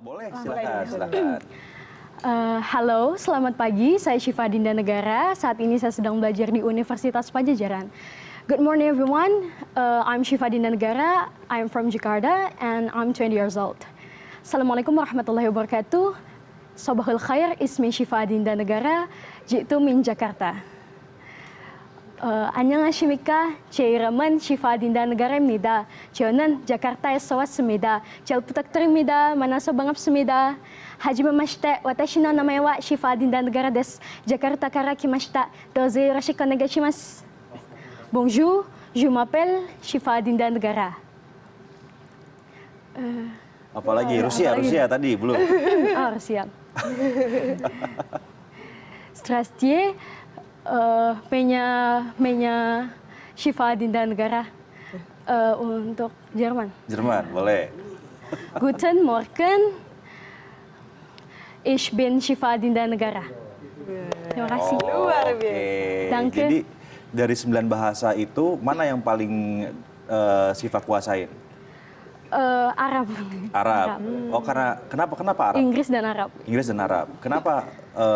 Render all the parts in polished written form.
Boleh, silakan. Halo, selamat pagi. Saya Syifa Dinda Negara. Saat ini saya sedang belajar di Universitas Padjadjaran. Good morning, everyone. I'm Syifa Dinda Negara. I'm from Jakarta and I'm 20 years old. Assalamualaikum warahmatullahi wabarakatuh. Sabahul khair, ismi Syifa Dinda Negara. Jitu min Jakarta. 안녕하십니까. 제 이름은 Syifa Dinda Negara입니다. 저는 자카르타에서 왔습니다. 잘 부탁드립니다. 만나서 반갑습니다. 하지메마시테, 私の名前はSyifa Dinda Negaraです. 자카르타から来ました. 도우ぞよろしくお願いします. Bonjour, je m'appelle Syifa Dinda Negara. Apalagi Rusia tadi belum. Rusia. Здравствуйте. Меня Syifa Dinda Negara untuk Jerman. Jerman, boleh. Guten Morgen, ich bin Syifa Dinda Negara. Terima kasih. Luar biasa. Danke. Jadi dari 9 bahasa itu mana yang paling Syifa kuasain? Arab. Arab. Oh, kenapa Arab? Inggris dan Arab. Inggris dan Arab. Kenapa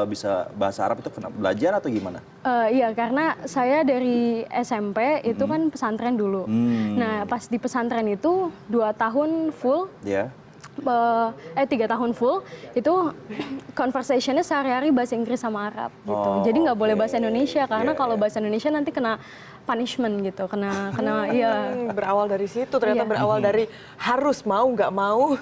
bisa bahasa Arab itu belajar atau gimana? Iya, karena saya dari SMP itu kan pesantren dulu. Nah, pas di pesantren itu 2 tahun full. Ya. 3 tahun full itu conversationnya sehari-hari bahasa Inggris sama Arab gitu. Jadi nggak boleh bahasa Indonesia karena kalau bahasa Indonesia nanti kena punishment gitu, kena iya. Berawal dari situ ternyata berawal dari harus mau nggak mau.